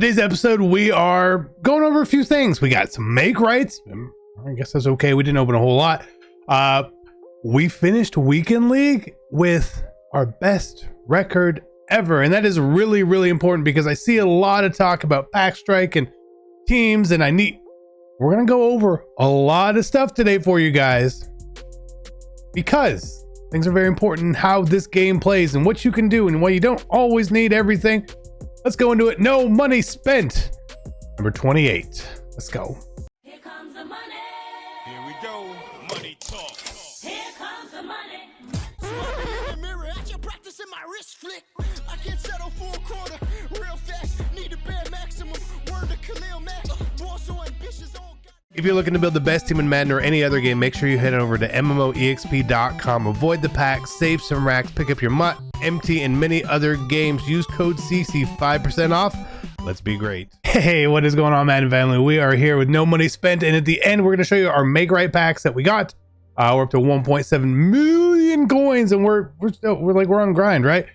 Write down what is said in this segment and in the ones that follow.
Today's episode, we are going over a few things. We got some make rights. I guess that's okay. We didn't open a whole lot. We finished Weekend League with our best record ever. And that is really, really important because I see a lot of talk about pack strike and teams. And we're going to go over a lot of stuff today for you guys because things are very important, how this game plays and what you can do and why you don't always need everything. Let's go into it. No money spent. Number 28. Let's go. Here comes the money. Here we go. Money talk. Here comes the money. Smoking in the mirror, at your practicing my wrist flick. I can settle for a quarter, real fast. Need a bare maximum. Word to Khalil Mack. More so ambitious. If you're looking to build the best team in Madden or any other game, make sure you head over to MMOEXP.com. Avoid the packs, save some racks, pick up your MUT, MT, and many other games. Use code CC 5% off. Let's be great. Hey, what is going on, Madden family? We are here with no money spent, and at the end, we're going to show you our make right packs that we got. We're up to 1.7 million coins, and we're on grind, right?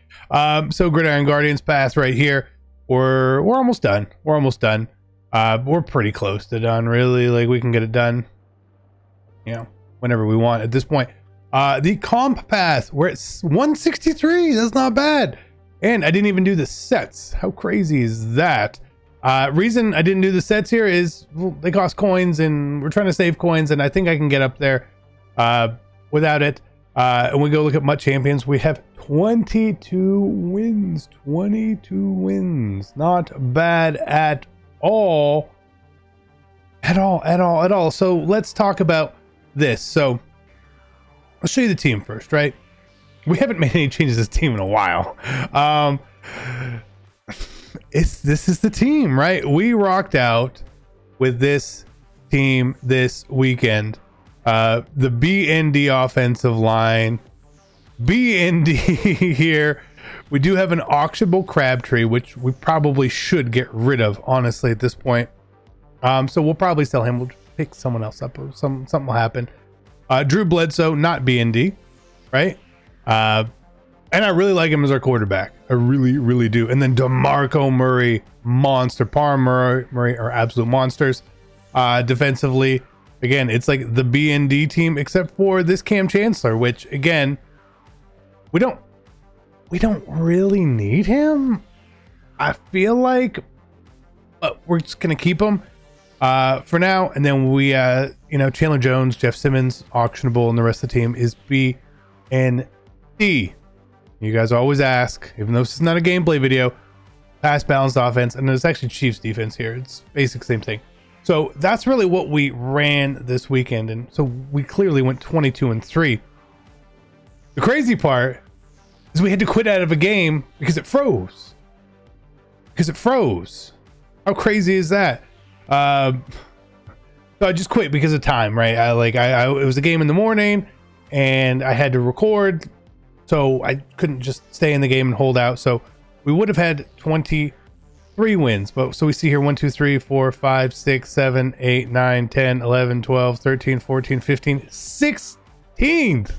So Gridiron Guardians pass right here. We're almost done. We're almost done. We're pretty close to done, really. Like, we can get it done, you know, whenever we want at this point. The comp pass, we're at 163. That's not bad. And I didn't even do the sets. How crazy is that? Reason I didn't do the sets here is, well, they cost coins and we're trying to save coins, and I think I can get up there without it. And we go look at MUT champions. We have 22 wins. 22 wins. Not bad at all. So let's talk about this. So I'll show you the team first, right? We haven't made any changes to this team in a while. This is the team, right? We rocked out with this team this weekend. The BND offensive line, BND here. We do have an auctionable Crabtree, which we probably should get rid of, honestly, at this point. So we'll probably sell him. We'll pick someone else up, or something will happen. Drew Bledsoe, not BND, right? And I really like him as our quarterback. I really, really do. And then DeMarco Murray, monster. Parr Murray are absolute monsters. Defensively, again, it's like the BND team, except for this Cam Chancellor, which, again, we don't really need him, I feel like, but we're just gonna keep him for now. And then we Chandler Jones, Jeff Simmons, auctionable, and the rest of the team is BND. You guys always ask, even though this is not a gameplay video, pass balanced offense, and it's actually Chiefs defense here. It's basic same thing. So that's really what we ran this weekend, and so we clearly went 22-3. The crazy part is we had to quit out of a game because it froze. How crazy is that? So I just quit because of time, right? It was a game in the morning and I had to record, so I couldn't just stay in the game and hold out. So we would have had 23 wins, but so we see here 1 2 3 4 5 6 7 8 9 10 11 12 13 14 15 16th.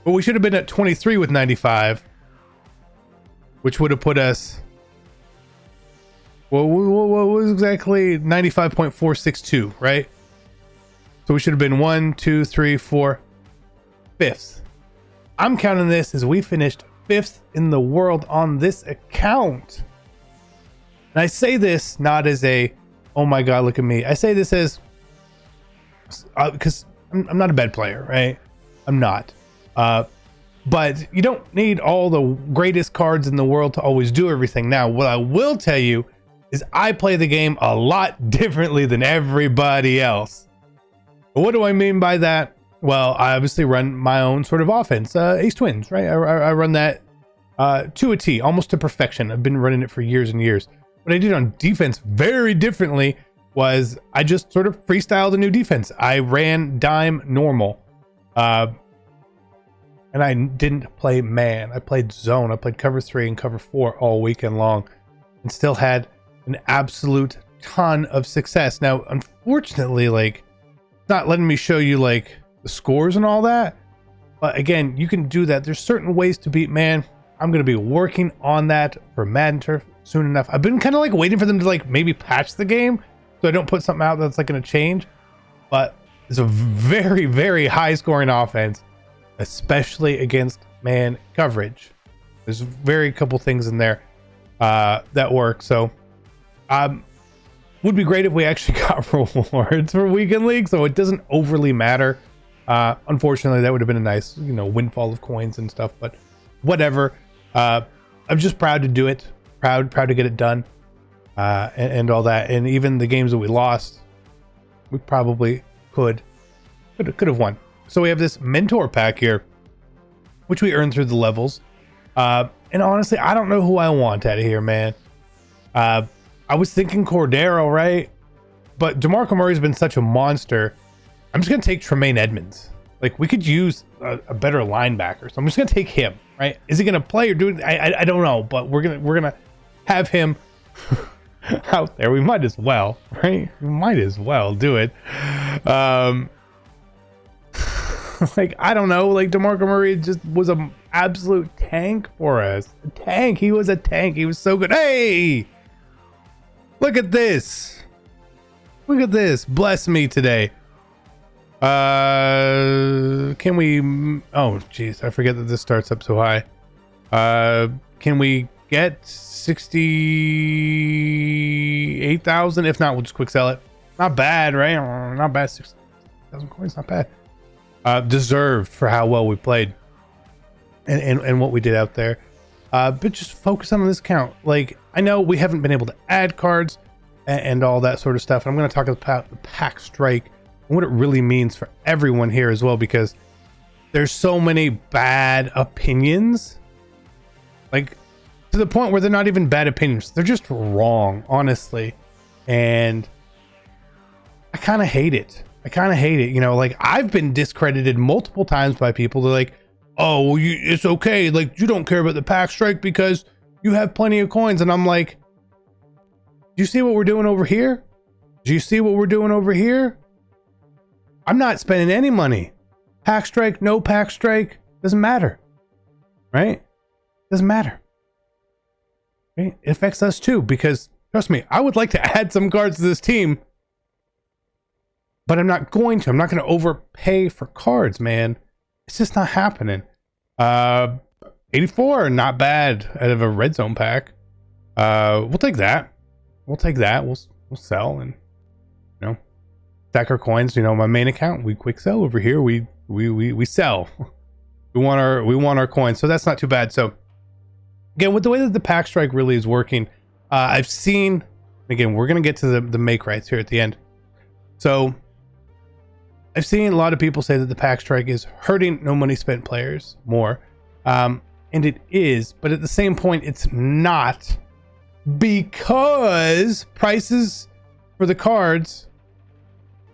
But we should have been at 23 with 95, which would have put us, well, what was exactly 95.462, right? So we should have been 1 2 3 4 fifth. I'm counting this as we finished 5th in the world on this account. And I say this not as a, oh my God, look at me. I say this as, because I'm not a bad player, right? I'm not. But you don't need all the greatest cards in the world to always do everything. Now, what I will tell you is I play the game a lot differently than everybody else. But what do I mean by that? Well, I obviously run my own sort of offense, Ace Twins, right? I run that to a T, almost to perfection. I've been running it for years and years. What I did on defense very differently was I just sort of freestyled a new defense. I ran dime normal. And I didn't play man. I played zone. I played cover 3 and cover 4 all weekend long and still had an absolute ton of success. Now, unfortunately, like, it's not letting me show you like the scores and all that. But again, you can do that. There's certain ways to beat man. I'm going to be working on that for Madden Turf soon enough. I've been kind of like waiting for them to like maybe patch the game so I don't put something out that's like going to change. But it's a very, very high scoring offense, especially against man coverage. There's very couple things in there that work. So would be great if we actually got rewards for weekend league, so it doesn't overly matter. Unfortunately, that would have been a nice, you know, windfall of coins and stuff, but whatever. I'm just proud to do it, proud to get it done, and all that. And even the games that we lost, we probably could have won. So we have this mentor pack here, which we earned through the levels. And honestly, I don't know who I want out of here, man. I was thinking Cordero, right? But DeMarco Murray's been such a monster. I'm just gonna take Tremaine Edmonds. Like, we could use a better linebacker, so I'm just gonna take him, right? Is he gonna play or do it? I don't know, but we're gonna have him out there. We might as well, right? We might as well do it. Like, I don't know. Like, DeMarco Murray just was an absolute tank for us. A tank. He was a tank. He was so good. Hey, look at this. Look at this. Bless me today. Can we? Oh, geez, I forget that this starts up so high. Can we get 68,000? If not, we'll just quick sell it. Not bad, right? Not bad. 6,000 coins, not bad. Deserved for how well we played and what we did out there. But just focus on this count. Like, I know we haven't been able to add cards and all that sort of stuff. And I'm going to talk about the pack strike and what it really means for everyone here as well, because there's so many bad opinions, like to the point where they're not even bad opinions. They're just wrong, honestly. And I kind of hate it. You know, like, I've been discredited multiple times by people. They're like, oh, well, it's okay. Like, you don't care about the pack strike because you have plenty of coins. And I'm like, do you see what we're doing over here? Do you see what we're doing over here? I'm not spending any money. Pack strike, no pack strike, doesn't matter, right? Doesn't matter. Right? It affects us too, because trust me, I would like to add some cards to this team, but I'm not going to. I'm not going to overpay for cards, man. It's just not happening. 84, not bad out of a red zone pack. We'll take that. We'll sell and, you know, stack our coins. You know, my main account, we quick sell. Over here, we sell. We want our coins, so that's not too bad. So again, with the way that the pack strike really is working, I've seen, again, we're gonna get to the make rights here at the end. So I've seen a lot of people say that the pack strike is hurting no money spent players more, and it is, but at the same point, it's not, because prices for the cards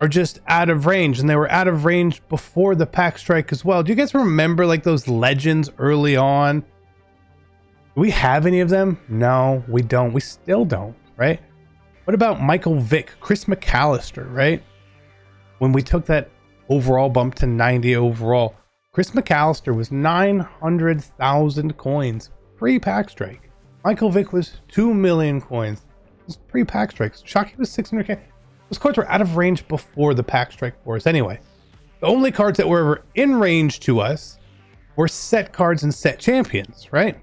are just out of range, and they were out of range before the pack strike as well. Do you guys remember like those legends early on? Do we have any of them? No, we don't. We still don't, right? What about Michael Vick, Chris McAllister, right? When we took that overall bump to 90 overall, Chris McAllister was 900,000 coins pre-pack strike. Michael Vick was 2 million coins. It was pre-pack strikes. Shockey was 600k. Those cards were out of range before the pack strike for us anyway. The only cards that were ever in range to us were set cards and set champions, right?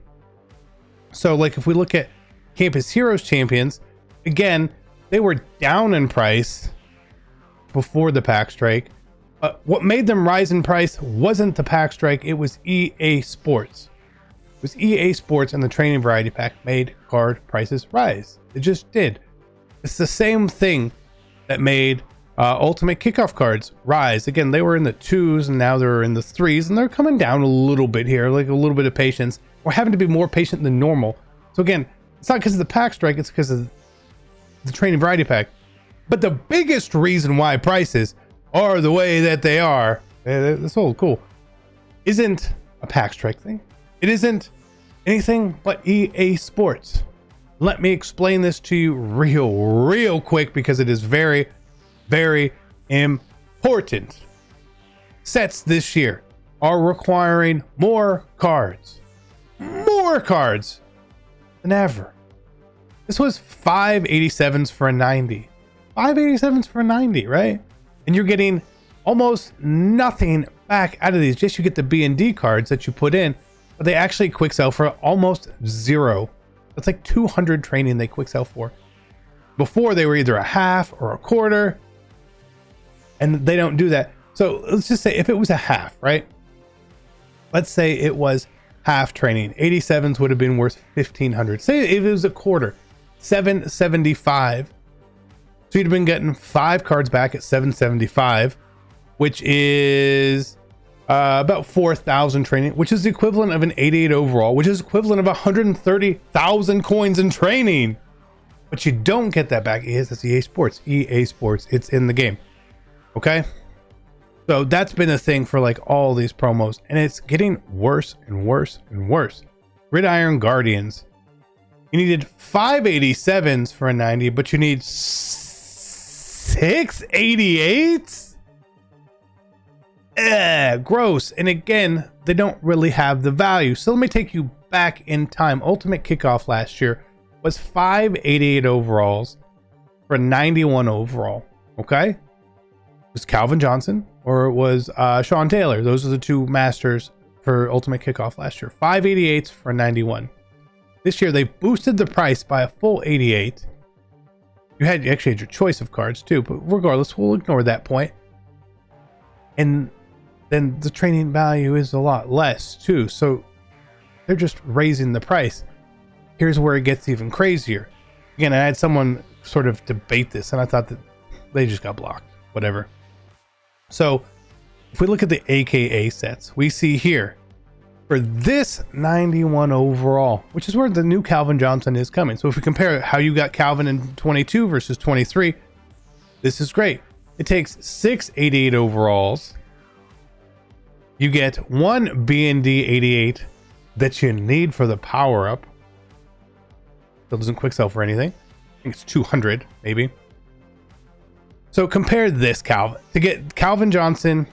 So like if we look at Campus Heroes champions, again, they were down in price before the pack strike. What made them rise in price wasn't the pack strike, it was EA Sports. It was EA Sports, and the training variety pack made card prices rise. It just did. It's the same thing that made ultimate kickoff cards rise. Again, they were in the 2s and now they're in the 3s, and they're coming down a little bit here, like a little bit of patience. We're having to be more patient than normal. So again, it's not because of the pack strike, it's because of the training variety pack. But the biggest reason why prices are the way that they are, that's all cool, isn't a pack strike thing. It isn't anything but EA Sports. Let me explain this to you real quick, because it is very, very important. Sets this year are requiring more cards than ever. This was 587s for a 90. 587s for a 90, right? And you're getting almost nothing back out of these. Just you get the B and D cards that you put in, but they actually quick sell for almost zero. That's like 200 training they quick sell for. Before they were either a half or a quarter, and they don't do that. So let's just say if it was a half, right? Let's say it was half training. 87s would have been worth 1,500. Say if it was a quarter, 775. So you'd have been getting 5 cards back at 775, which is about 4,000 training, which is the equivalent of an 88 overall, which is equivalent of 130,000 coins in training. But you don't get that back. It's EA Sports. EA Sports. It's in the game. Okay? So that's been a thing for like all these promos, and it's getting worse and worse and worse. Gridiron Guardians. You needed 587s for a 90, but you need 688s? Gross. And again, they don't really have the value. So let me take you back in time. Ultimate Kickoff last year was 588 overalls for 91 overall. Okay? It was Calvin Johnson or it was Sean Taylor. Those are the two masters for Ultimate Kickoff last year. 588s for 91. This year they boosted the price by a full 88. You actually had your choice of cards too, but regardless, we'll ignore that point. And then the training value is a lot less too. So they're just raising the price. Here's where it gets even crazier. Again, I had someone sort of debate this, and I thought that they just got blocked. Whatever. So if we look at the AKA sets, we see here for this 91 overall, which is where the new Calvin Johnson is coming. So if we compare how you got Calvin in 22 versus 23, this is great. It takes 688 overalls. You get one B&D 88 that you need for the power up. Still doesn't quick sell for anything. I think it's 200 maybe. So compare this, Calvin, to get Calvin Johnson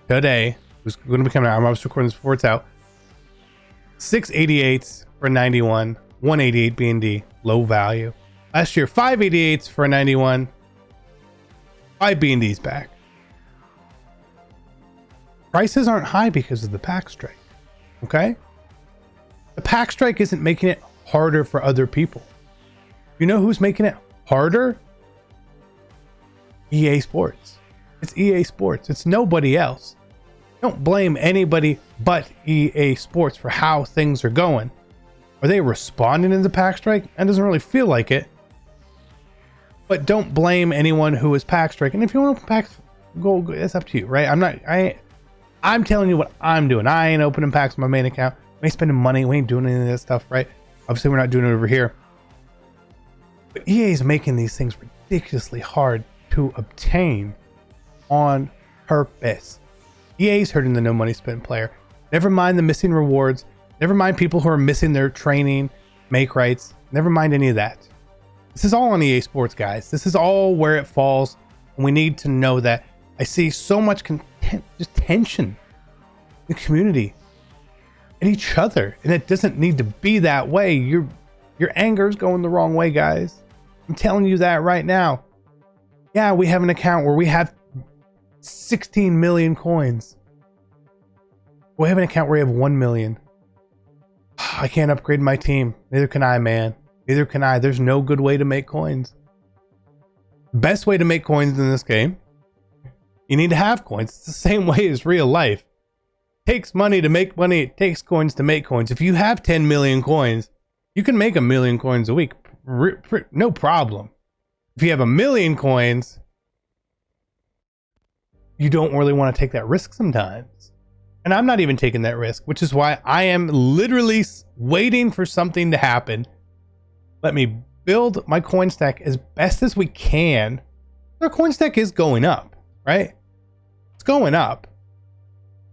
today, who's going to be coming out. I'm obviously recording this before it's out. 688s for 91, 188 B&D, low value. Last year, 588s for 91, 5 B&Ds back. Prices aren't high because of the pack strike. Okay? The pack strike isn't making it harder for other people. You know who's making it harder? EA Sports. It's EA Sports. It's nobody else. Don't blame anybody but EA Sports for how things are going. Are they responding to the pack strike? That doesn't really feel like it. But don't blame anyone who is pack striking. If you want to pack, go. It's up to you, right? I'm telling you what I'm doing. I ain't opening packs on my main account. We ain't spending money. We ain't doing any of this stuff, right? Obviously, we're not doing it over here. But EA is making these things ridiculously hard to obtain on purpose. EA is hurting the no money spent player. Never mind the missing rewards. Never mind people who are missing their training, make rights. Never mind any of that. This is all on EA Sports, guys. This is all where it falls. And we need to know that. I see so much just tension in the community and each other, and it doesn't need to be that way. Your anger is going the wrong way, guys. I'm telling you that right now. Yeah, we have an account where we have 16 million coins. We have an account where we have 1 million. I can't upgrade my team. Neither can I, man. Neither can I. There's no good way to make coins. Best way to make coins in this game, you need to have coins. It's the same way as real life. It takes money to make money. It takes coins to make coins. If you have 10 million coins, you can make 1 million coins a week. No problem. If you have 1 million coins, you don't really want to take that risk sometimes. And I'm not even taking that risk, which is why I am literally waiting for something to happen. Let me build my coin stack as best as we can. Our coin stack is going up, right? It's going up.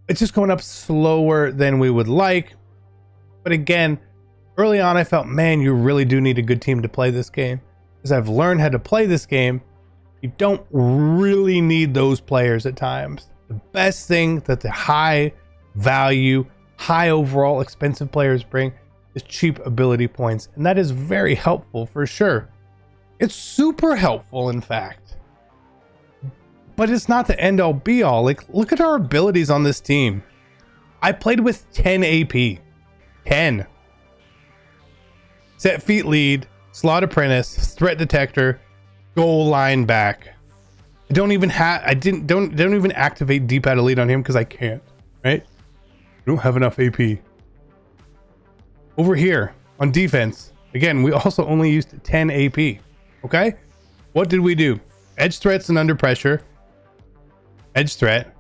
It's just going up slower than we would like. But again, early on I felt, man, you really do need a good team to play this game. As I've learned how to play this game, you don't really need those players at times. The best thing that the high value, high overall expensive players bring is cheap ability points, and that is very helpful for sure. It's super helpful, in fact. But it's not the end all be all. Like, look at our abilities on this team. I played with 10 AP. 10. Set feet lead, slot apprentice, threat detector, goal line back. I don't even activate deep out elite on him because I can't, right? I don't have enough AP. Over here on defense, again, we also only used 10 AP. Okay, what did we do? Edge threats and under pressure. Edge threat,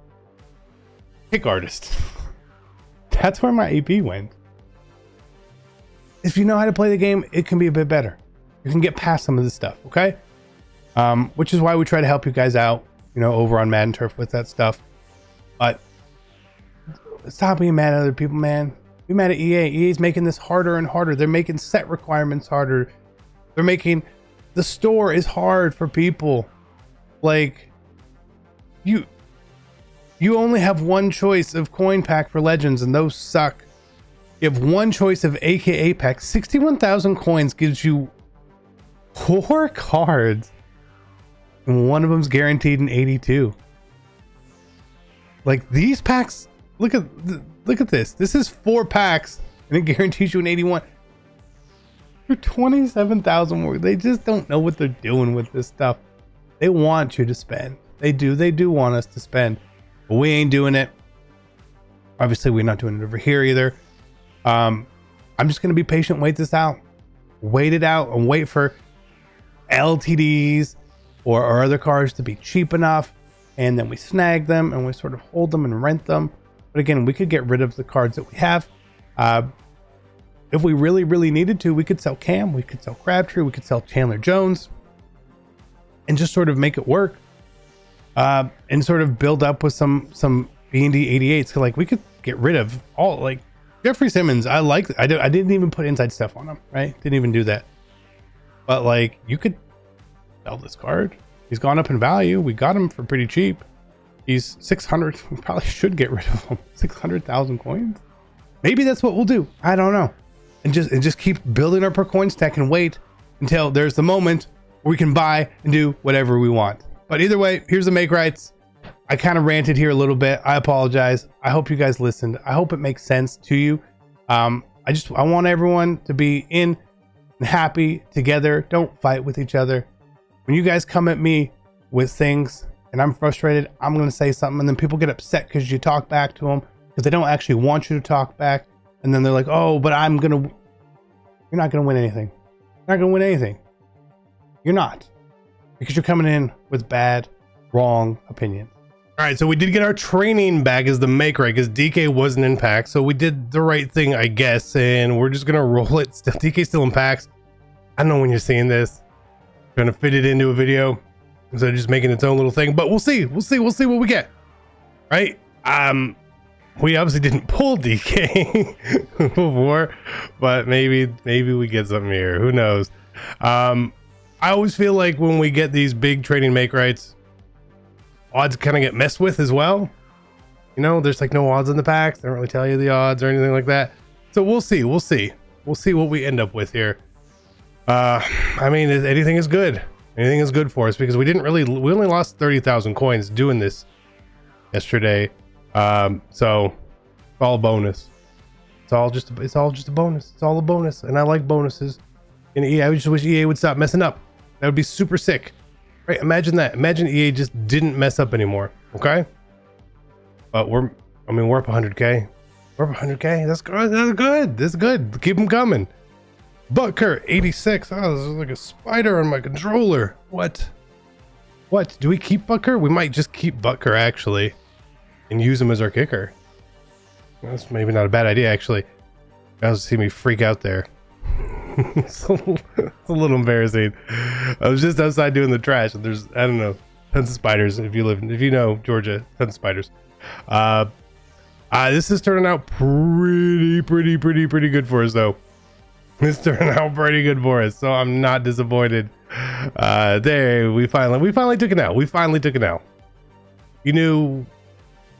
kick artist. That's where my AP went. If you know how to play the game, it can be a bit better. You can get past some of this stuff, okay? Which is why we try to help you guys out, you know, over on Madden Turf with that stuff. But stop being mad at other people, man. Be mad at EA. EA's making this harder and harder. They're making set requirements harder. They're making the store is hard for people. Like, you only have one choice of coin pack for legends, and those suck. You have one choice of AKA pack. 61,000 coins gives you 4 cards, and one of them's guaranteed in 82. Like, these packs, look at this. This is 4 packs, and it guarantees you an 81. For 27,000 more. They just don't know what they're doing with this stuff. They want you to spend. They do want us to spend. But we ain't doing it. Obviously, we're not doing it over here either. I'm just gonna be patient, wait this out. Wait it out and wait for LTDs or other cards to be cheap enough, and then we snag them and we sort of hold them and rent them. But again, we could get rid of the cards that we have. If we really needed to, we could sell Cam, we could sell Crabtree, we could sell Chandler Jones, and just sort of make it work. And sort of build up with some B&D 88s. So like, we could get rid of all, like, Jeffrey Simmons. I didn't even put inside stuff on him, right? Didn't even do that. But like, you could sell this card. He's gone up in value. We got him for pretty cheap. He's 600. We probably should get rid of him. 600,000 coins. Maybe that's what we'll do. I don't know. And just keep building our per coin stack and wait until there's the moment where we can buy and do whatever we want. But either way, here's the make rights. I kind of ranted here a little bit. I apologize. I hope you guys listened. I hope it makes sense to you. I want everyone to be in and happy together. Don't fight with each other. When you guys come at me with things and I'm frustrated, I'm going to say something, and then people get upset because you talk back to them because they don't actually want you to talk back. And then they're like, oh, but you're not going to win anything. You're not going to win anything. You're not. Because you're coming in with bad, wrong opinions. All right, so we did get our training back as the make right because DK wasn't in packs. So we did the right thing, I guess, and we're just going to roll it. Still, DK's still in packs. I don't know when you're seeing this. Trying to fit it into a video instead of just making its own little thing. But we'll see. We'll see what we get. Right? We obviously didn't pull DK before, but maybe we get something here. Who knows? I always feel like when we get these big trading make rights, odds kind of get messed with as well. You know, there's like no odds in the packs. They don't really tell you the odds or anything like that. So we'll see what we end up with here. I mean, anything is good. Anything is good for us because we only lost 30,000 coins doing this yesterday. So it's all a bonus. It's all just a bonus. It's all a bonus. And I like bonuses. And EA, I just wish EA would stop messing up. That would be super sick. Right? Imagine that. Imagine EA just didn't mess up anymore. Okay? But we're up 100K. We're up 100K. That's good. That's good. Keep them coming. Butker 86. Oh, this is like a spider on my controller. What? Do we keep Butker? We might just keep Butker actually and use him as our kicker. That's maybe not a bad idea actually. You guys see me freak out there. It's a little embarrassing. I was just outside doing the trash and there's, I don't know, tons of spiders. If you know Georgia, tons of spiders. This is turning out pretty good for us though. It's turning out pretty good for us, so I'm not disappointed. We finally took it out. You knew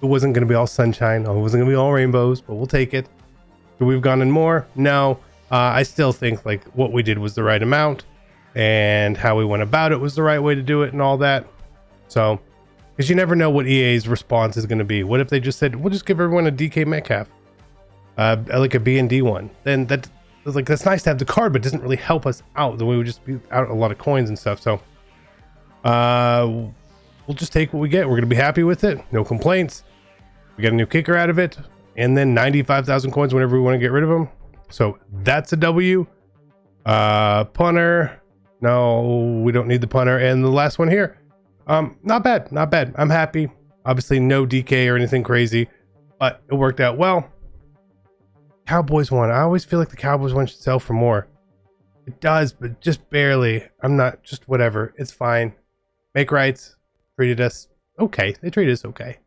it wasn't going to be all sunshine. It wasn't going to be all rainbows, but we'll take it. Could we've gone in more? No. I still think like what we did was the right amount, and how we went about it was the right way to do it, and all that. So, because you never know what EA's response is going to be. What if they just said, we'll just give everyone a DK Metcalf, like a B&D one? Then that's nice to have the card, but it doesn't really help us out. Then we would just be out a lot of coins and stuff. So we'll just take what we get. We're going to be happy with it. No complaints. We got a new kicker out of it, and then 95,000 coins whenever we want to get rid of them. So that's a W. Punter. No, we don't need the punter. And the last one here. Not bad. I'm happy. Obviously no DK or anything crazy, but it worked out well. Cowboys one. I always feel like the Cowboys one should sell for more. It does, but just barely. I'm not, just whatever. It's fine. Make rights. Treated us okay. They treated us okay.